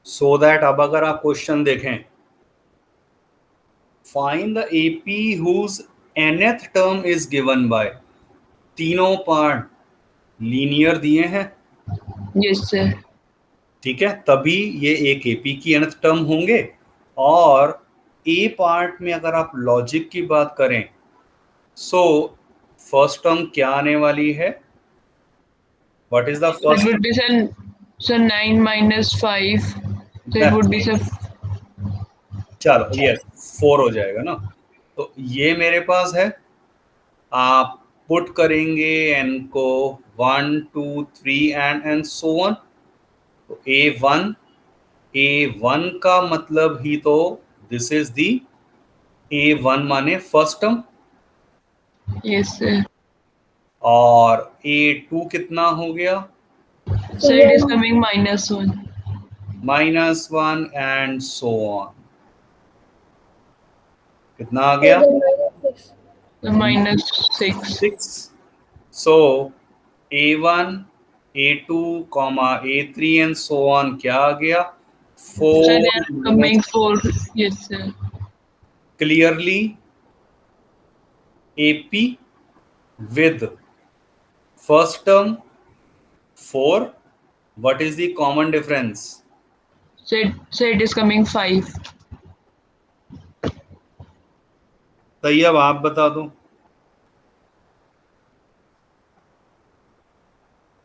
So that अब अगर आप क्वेश्चन देखें, find the AP whose nth term is given by, तीनों पार्ट लीनियर दिए हैं, Yes, sir. ठीक है, तभी ये एक एपी की nth टर्म होंगे। और ए पार्ट में अगर आप लॉजिक की बात करें, सो फर्स्ट टर्म क्या आने वाली है? What is the So it first? would be, sir, 9 -5. So it would be, sir. चलो, यस, 4 हो जाएगा ना। तो ये मेरे पास है। आप पुट करेंगे n को 1 2 3 एंड सो ऑन। तो A1 का मतलब ही तो दिस इज दी A1 माने फर्स्ट टर्म। Yes, sir. और A2 कितना हो गया? So it is coming -1. -1 and so on. कितना आ गया? Then -6. So -6. 6। So A1, A2, A3 and so on क्या आ गया? So 4 they are coming minus 4. Yes, sir. clearly AP with first term 4. What is the common difference? So it is coming 5. तो ये अब आप बता दो,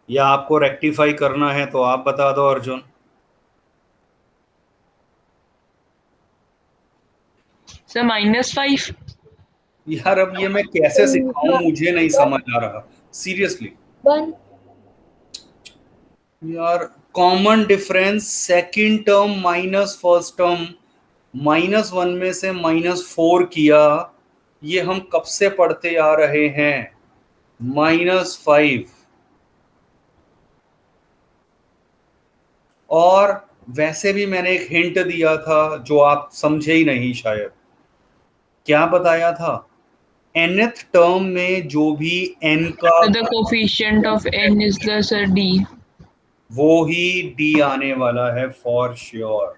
या आपको रेक्टिफाई करना है तो आप बता दो अर्जुन। सर -5. यार अब ये मैं कैसे सिखाऊं, मुझे नहीं समझ आ रहा सीरियसली। 1. यार common difference second term minus first term, -1 में से -4 किया, ये हम कब से पढ़ते आ रहे हैं, -5। और वैसे भी मैंने एक हिंट दिया था जो आप समझे ही नहीं शायद। क्या बताया था? nth टर्म में जो भी n का So the coefficient of n is the sir d. वो ही d आने वाला है फॉर श्योर।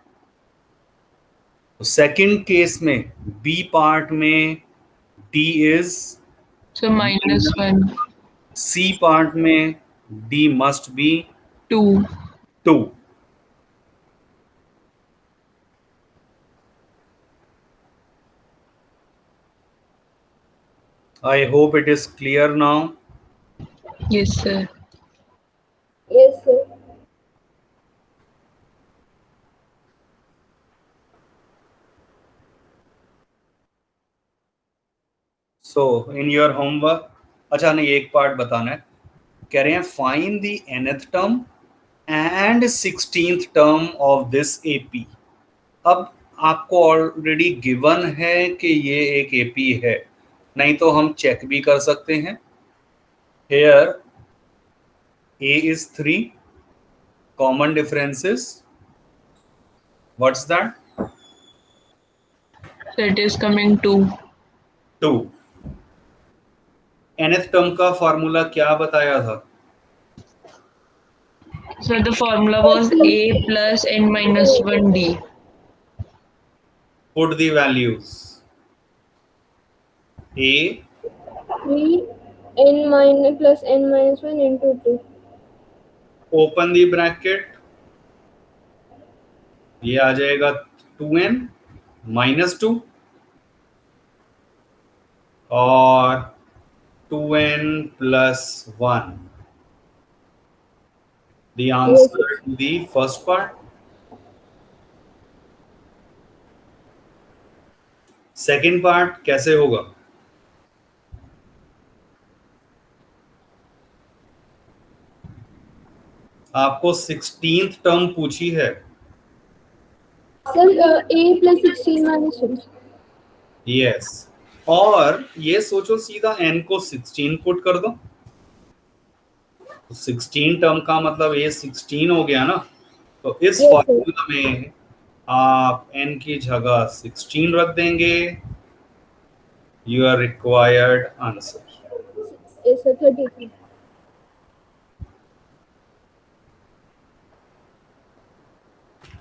सेकंड केस में b पार्ट में d is So -1, c part में d must be 2. 2। I hope it is clear now. Yes, sir. Yes, sir. So in your homework, अच्छा नहीं, एक पार्ट बताना है। कह रहे हैं find the nth term and 16th term of this AP. अब आपको ऑलरेडी गिवन है कि ये एक एपी है, नहीं तो हम चेक भी कर सकते हैं। Here a is 3, common differences, what's that? So it is coming 2. 2। nth term का फॉर्मूला क्या बताया था? So the formula was a plus n minus 1d. Put the values. a 3 n minus plus n minus 1 into 2. Open the bracket, ये आ जाएगा 2n -2 और 2n + 1। The answer to the first part। Second part कैसे होगा? आपको 16th टर्म पूछी है। Sir, a plus 16 minus 1. Yes, और ये सोचो सीधा n को 16 पुट कर दो, 16 टर्म का मतलब ये 16 हो गया ना। तो इस Yes, sir. फॉर्मूला में आप n की जगह 16 रख देंगे, your required answer. Yes, sir. 33.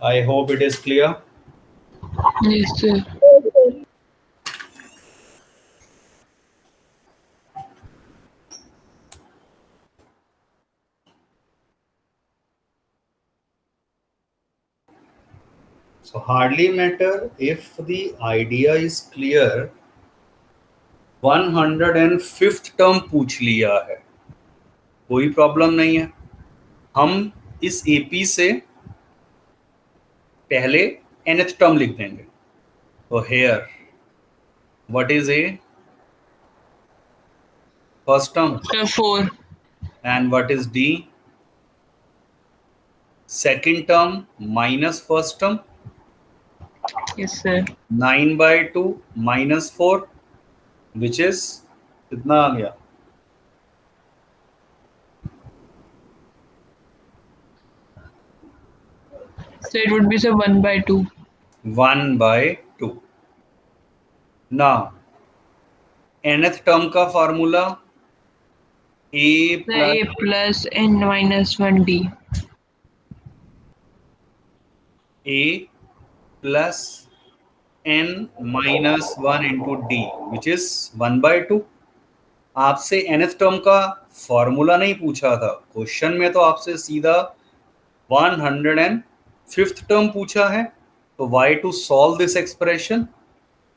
I hope it is clear. Yes, sir. Yes, sir. So hardly matter if the idea is clear। 105th term पूछ लिया है, कोई प्रॉब्लम नहीं है। हम इस एपी से पहले nth टर्म लिख देंगे। तो here what is a? First term. So 4. And what is d? Second term minus first term. Yes, sir. 9/2 -4 which is कितना आ गया? So it would be sir 1/2. 1/2। Now nth term का formula a So a plus n minus 1d. A plus n minus 1 into D which is 1/2। आपसे nth टर्म का फॉर्मूला नहीं पूछा था क्वेश्चन में, तो आपसे सीधा 105th टर्म पूछा है। तो y to solve this expression,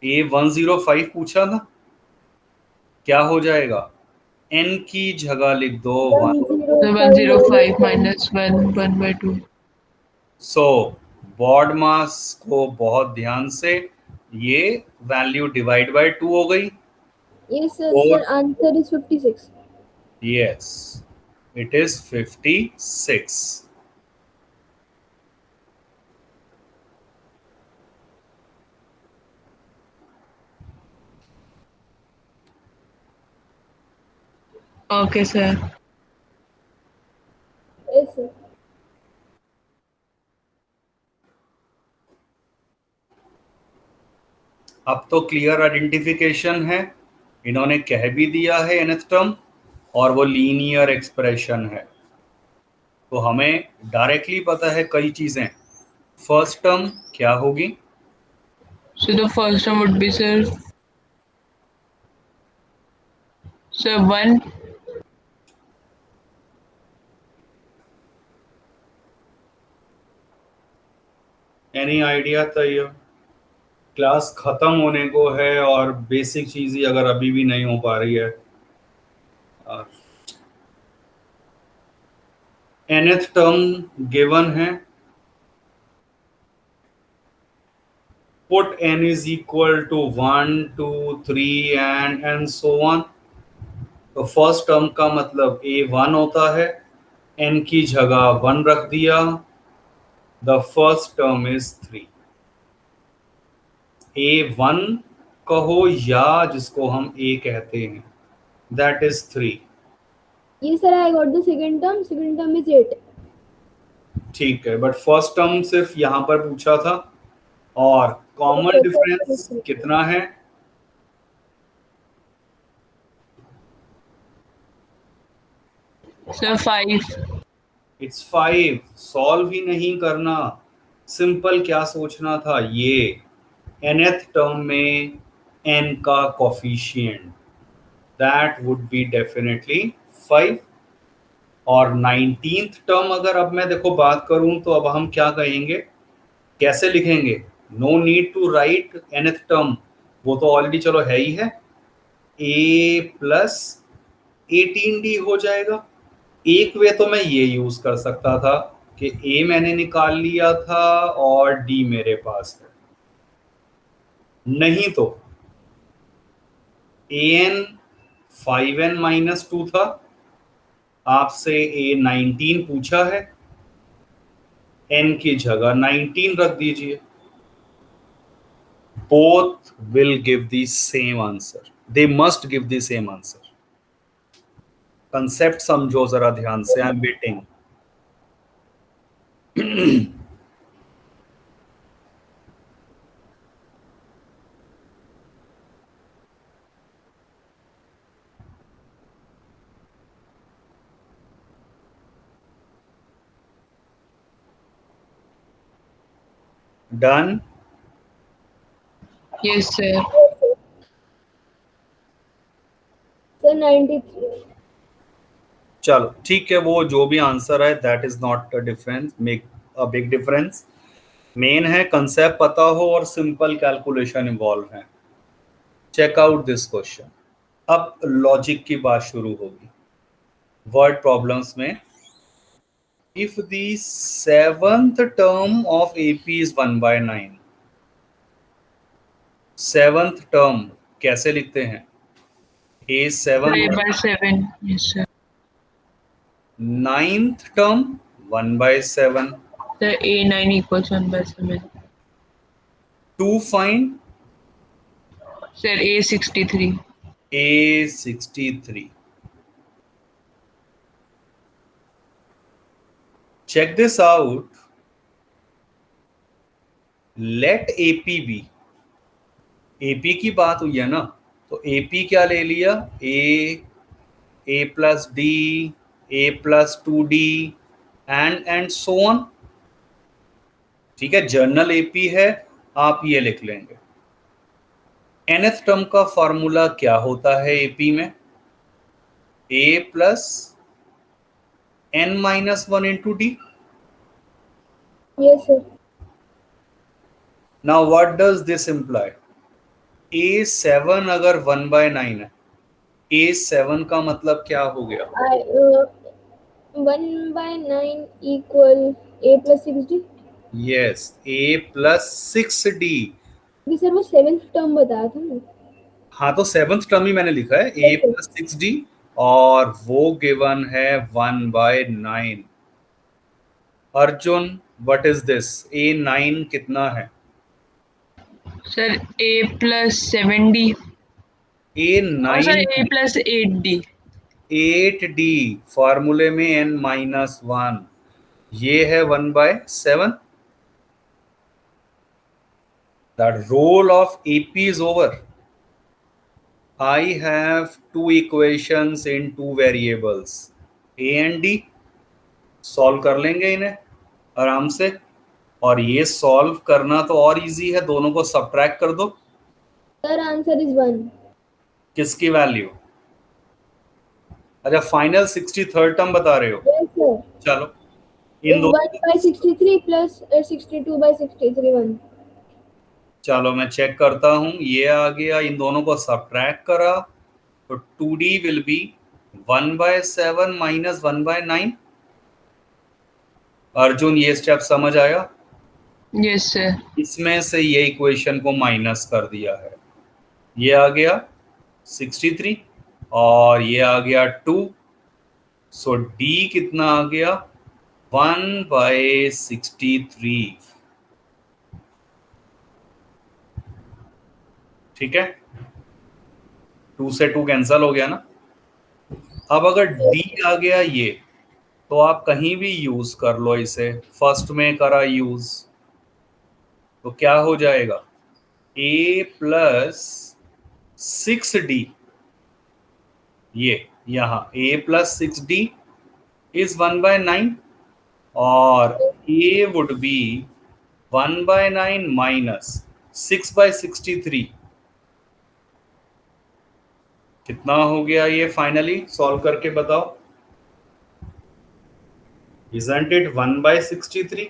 A105 पूछा था, क्या हो जाएगा? n की जगह लिख दो 1। So 105 minus 1/2. सो बॉड मास को बहुत ध्यान से, ये वैल्यू डिवाइड बाय 2 हो गई। Yes, sir. और Sir, answer is 56. Yes, it is 56। Okay, sir. Yes, sir. अब तो क्लियर आइडेंटिफिकेशन है, इन्होंने कह भी दिया है nth टर्म, और वो लीनियर एक्सप्रेशन है, तो हमें डायरेक्टली पता है कई चीजें। फर्स्ट टर्म क्या होगी? So the first term would be, sir, 1. Any idea? तैयार? क्लास खत्म होने को है और बेसिक चीज ही अगर अभी भी नहीं हो पा रही है। nth टर्म गिवन है, put n is equal to 1 2 3 and so on। तो फर्स्ट टर्म का मतलब a1 होता है, n की जगह 1 रख दिया, the first term is 3। a1 कहो या जिसको हम a कहते हैं, that is 3। Yes, sir. I got the second term. Second term is 8. ठीक है, बट फर्स्ट टर्म सिर्फ यहां पर पूछा था, और common Okay, first term is difference 3. कितना है? Sir, 5. इट्स 5। सॉल्व ही नहीं करना, सिंपल क्या सोचना था, ये nth टर्म में n का coefficient, that would be definitely 5। और 19th टर्म अगर अब मैं देखो बात करूं, तो अब हम क्या कहेंगे, कैसे लिखेंगे? No need to write nth term, वो तो ऑलरेडी चलो है ही है, a प्लस 18d हो जाएगा। एक वे तो मैं ये यूज कर सकता था कि a मैंने निकाल लिया था और d मेरे पास है, नहीं तो an 5n माइनस 2 था, आपसे a 19 पूछा है, n की जगह 19 रख दीजिए। Both will give the same answer, they must give the same answer. Concept समझो जरा ध्यान से, आई am waiting. Done? Yes, sir. Yes, sir. Sir, 93. चलो ठीक है, वो जो भी आंसर है that is not a difference, make a big difference. Main है कंसेप्ट पता हो और सिंपल कैलकुलेशन इन्वॉल्व है। Check out this question. अब लॉजिक की बात शुरू होगी वर्ड प्रॉब्लम्स में। If the seventh term of AP is 1/9, seventh term कैसे लिखते हैं? A 7, 5 by 7. Yes, sir. Ninth term 1/7। The A9 equals 1 by 7. To find Sir, A63. A63। check this out, let AP be, AP की बात हुई है ना, तो AP क्या ले लिया, A plus D, A plus 2D and so on. ठीक है, जर्नल एपी है, आप ये लिख लेंगे। nth टर्म का फॉर्मूला क्या होता है एपी में? a plus n-1 into D. Yes, sir. Now what does this imply? a7 अगर 1/9 है, a7 का मतलब क्या हो गया? 1/9 equal a plus 6d. Yes, a plus 6d। क्योंकि सर वो 7th टर्म बताया था ना। हाँ, तो 7th टर्म ही मैंने लिखा है, a Yes, sir. Plus 6d, और वो गिवन है 1/9। Arjun, what is this? a9 कितना है? सर A plus 7D और sir a9 A plus 8D। 8d, फॉर्मूले में n-1, ये है 1/7। That role of AP is over. I have two equations in two variables, a and d। Solve कर लेंगे इन्हें आराम से, और ये सॉल्व करना तो और इजी है, दोनों को सब्ट्रैक्ट कर दो। Sir, answer is 1. किसकी वैल्यू? अच्छा, फाइनल 63rd टर्म बता रहे हो? Yes, sir. चलो, इन दो 1/63 plus 62/63 1. चलो मैं चेक करता हूं, ये आ गया, इन दोनों को सब्ट्रैक्ट करा तो 2d will be 1/7 minus 1/9। Arjun, ये स्टेप समझ आया? Yes sir. इसमें से ये इक्वेशन को माइनस कर दिया है, ये आ गया 63 और ये आ गया 2। सो d कितना आ गया? 1/63। ठीक है, 2 से 2 कैंसल हो गया ना। अब अगर d आ गया ये, तो आप कहीं भी यूज कर लो इसे, फर्स्ट में करा यूज, तो क्या हो जाएगा? a प्लस 6d, ये यहाँ a प्लस 6d इज 1/9, और a वुड बी 1/9 माइनस 6/63। कितना हो गया ये फाइनली? सॉल्व करके बताओ। Isn't it 1/63?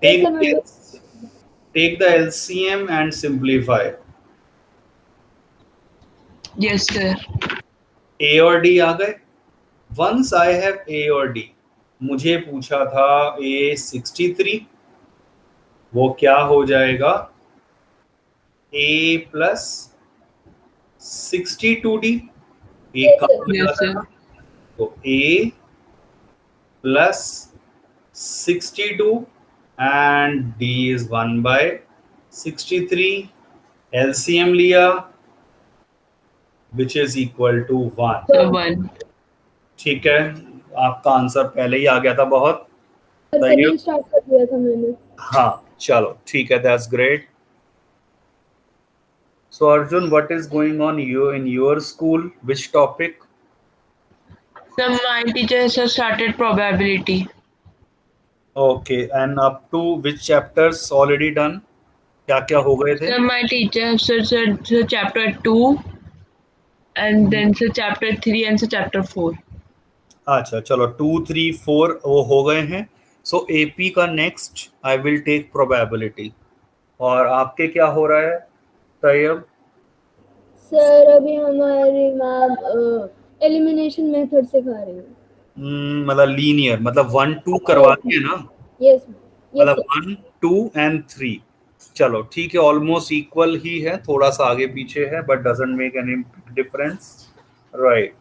Yes, sir. Take the LCM and simplify. Yes sir. A और D आ गए। Once I have A और D, मुझे पूछा था A63, वो क्या हो जाएगा? A plus 62D। एक काम हो यस जाता है सर। ना, तो A plus 62 and D is 1/63। LCM लिया, which is equal to 1। तो 1। ठीक है, आपका आंसर पहले ही आ गया था, बहुत सही है। सेकंड स्टार्ट कर दिया था मैंने। हाँ चलो ठीक है, that's great. So Arjun, what is going on in your school? Which topic? Sir, my teacher has started probability. Okay, and up to which chapters already done? क्या क्या हो गए थे? Sir, my teacher has said chapter 2 and then sir chapter 3 and sir chapter 4. अच्छा चलो, 2 3 4 वो हो गए हैं। सो एपी का next I will take probability. और आपके क्या हो रहा है तैयब? सर अभी हमारी मैम एलिमिनेशन मेथड सिखा रही है। मतलब लीनियर, मतलब 1 2 करवाती है ना? यस मतलब 1 2 एंड 3। चलो ठीक है, ऑलमोस्ट इक्वल ही है, थोड़ा सा आगे पीछे है, but doesn't make any difference, right.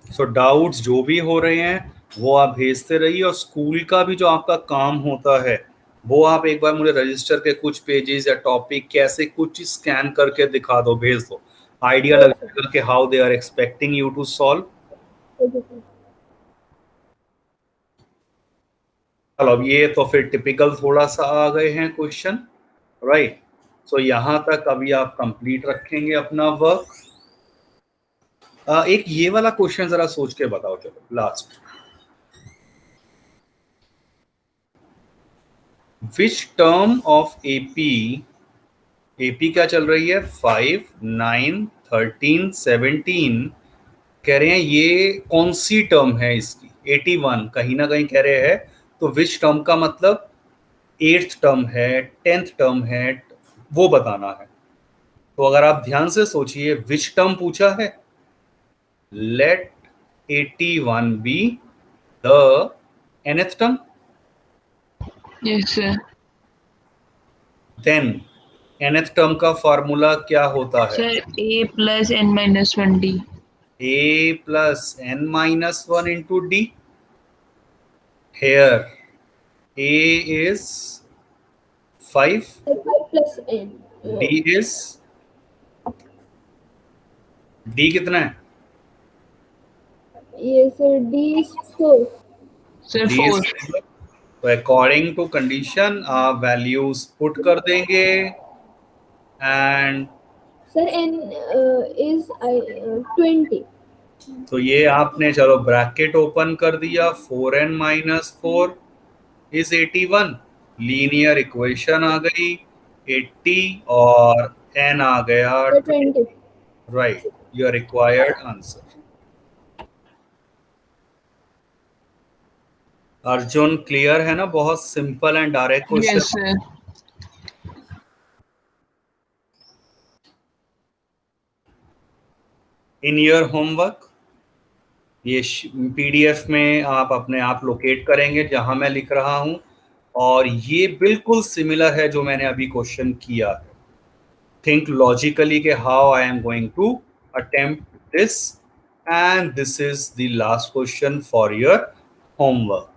So doubts जो भी हो रहे हैं वो आप भेजते रहिए, और स्कूल का भी जो आपका काम होता है वो आप एक बार मुझे रजिस्टर के कुछ पेजेस या टॉपिक कैसे कुछ स्कैन करके दिखा दो, भेज दो, आइडिया लग जाएगा कि how they are expecting you to solve. चलो, अब ये तो फिर टिपिकल थोड़ा सा आ गए हैं क्वेश्चन, राइट। सो यहाँ तक अभी आप कंप्लीट रखेंगे अपना वर्क। एक ये वाला क्वेश्चन जरा सोच के बताओ, चलो last. Which term of AP क्या चल रही है 5, 9, 13, 17 कह रहे हैं ये कौन सी टर्म है इसकी 81 कहीं ना कहीं कह रहे हैं तो विच टर्म का मतलब 8th टर्म है 10th टर्म है वो बताना है। तो अगर आप ध्यान से सोचिए विच टर्म पूछा है let 81 be the nth term Yes, sir. Then nth term का फॉर्मूला क्या होता है Sir, A plus n minus 1D. a plus n minus 1 into d. Here a is 5, 5 plus n. d is d कितना है Yes, sir. D is 4. Sir, d 4. is 4. तो अकॉर्डिंग टू कंडीशन आप वैल्यूज पुट कर देंगे एंड Sir, n is 20. तो ये आपने चलो ब्रैकेट ओपन कर दिया 4n minus 4 is 81 linear equation आ गई 80 और n आ गया Sir, 20. Right your required answer. Arjun clear है ना बहुत simple and direct question. Yes, sir. In your homework ये पीडीएफ में आप अपने आप लोकेट करेंगे जहां मैं लिख रहा हूं और ये बिल्कुल सिमिलर है जो मैंने अभी क्वेश्चन किया है। थिंक लॉजिकली के how I am going to attempt this and this is the last question for your homework.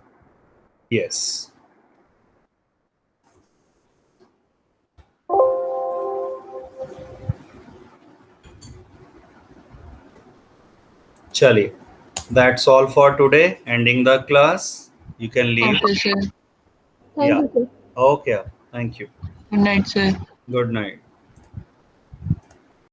Yes चलिए that's all for today ending the class you can leave Okay, sir. Thank Yeah. you, sir. Okay thank you Good night, sir. good night।